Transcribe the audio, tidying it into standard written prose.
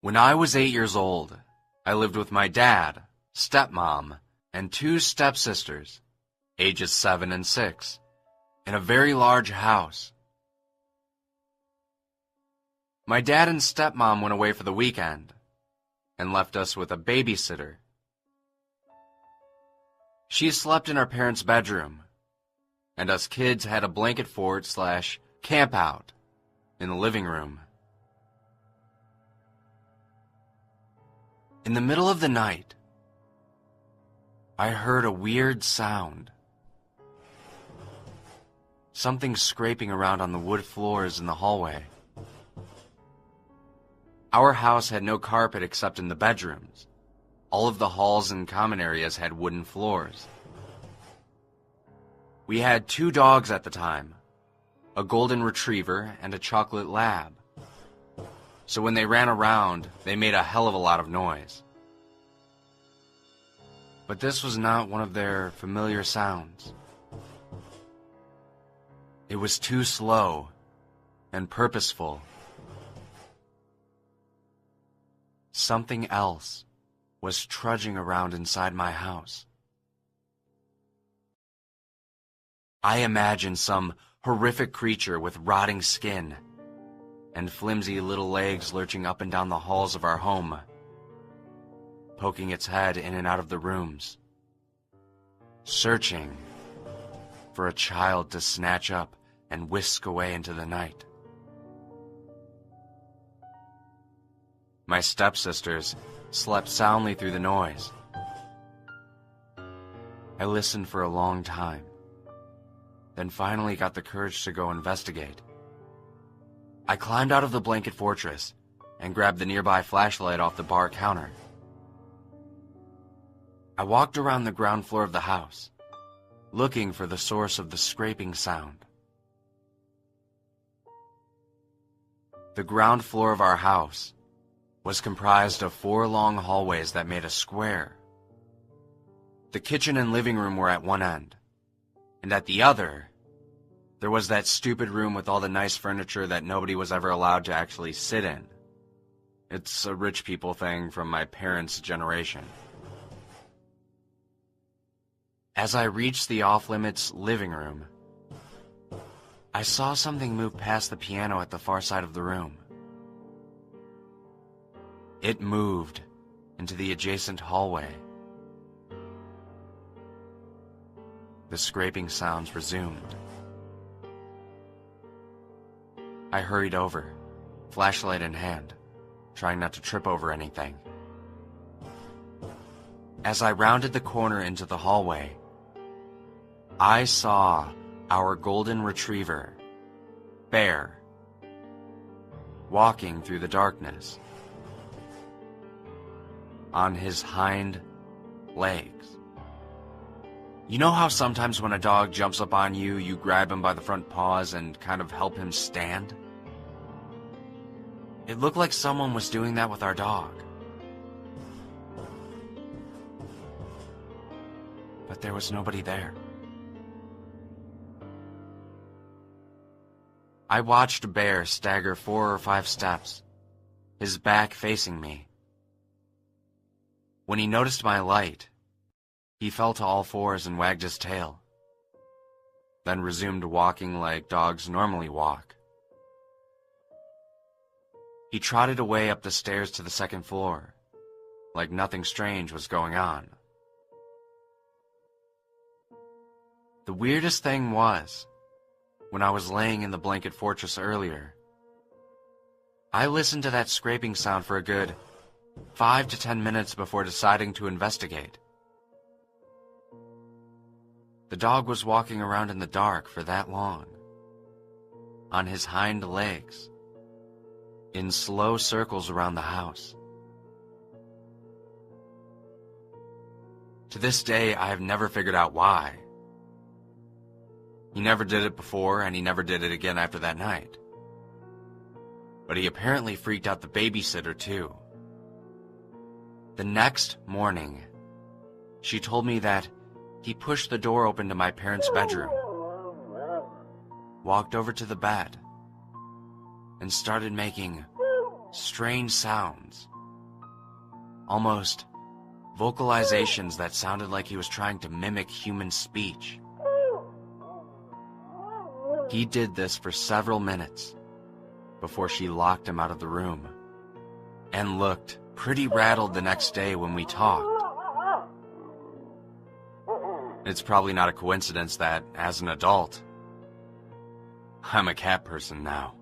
When I was 8 years old, I lived with my dad, stepmom, and 2 stepsisters, ages 7 and 6, in a very large house. My dad and stepmom went away for the weekend and left us with a babysitter. She slept in our parents' bedroom, and us kids had a blanket fort/camp out in the living room. In the middle of the night, I heard a weird sound. Something scraping around on the wood floors in the hallway. Our house had no carpet except in the bedrooms. All of the halls and common areas had wooden floors. We had 2 dogs at the time, a golden retriever and a chocolate lab. So when they ran around, they made a hell of a lot of noise. But this was not one of their familiar sounds. It was too slow and purposeful. Something else was trudging around inside my house. I imagined some horrific creature with rotting skin and flimsy little legs lurching up and down the halls of our home, poking its head in and out of the rooms, searching for a child to snatch up and whisk away into the night. My stepsisters slept soundly through the noise. I listened for a long time, then finally got the courage to go investigate. I climbed out of the blanket fortress and grabbed the nearby flashlight off the bar counter. I walked around the ground floor of the house, looking for the source of the scraping sound. The ground floor of our house was comprised of 4 long hallways that made a square. The kitchen and living room were at one end, and at the other, there was that stupid room with all the nice furniture that nobody was ever allowed to actually sit in. It's a rich people thing from my parents' generation. As I reached the off-limits living room, I saw something move past the piano at the far side of the room. It moved into the adjacent hallway. The scraping sounds resumed. I hurried over, flashlight in hand, trying not to trip over anything. As I rounded the corner into the hallway, I saw our golden retriever, Bear, walking through the darkness on his hind legs. You know how sometimes when a dog jumps up on you, you grab him by the front paws and kind of help him stand? It looked like someone was doing that with our dog. But there was nobody there. I watched Bear stagger 4 or 5 steps, his back facing me. When he noticed my light, he fell to all 4s and wagged his tail, then resumed walking like dogs normally walk. He trotted away up the stairs to the 2nd floor, like nothing strange was going on. The weirdest thing was, when I was laying in the blanket fortress earlier, I listened to that scraping sound for a good 5 to 10 minutes before deciding to investigate. The dog was walking around in the dark for that long, on his hind legs, in slow circles around the house. To this day, I have never figured out why. He never did it before, and he never did it again after that night. But he apparently freaked out the babysitter, too. The next morning, she told me that he pushed the door open to my parents' bedroom, walked over to the bed, and started making strange sounds, almost vocalizations that sounded like he was trying to mimic human speech. He did this for several minutes before she locked him out of the room and looked pretty rattled the next day when we talked. It's probably not a coincidence that, as an adult, I'm a cat person now.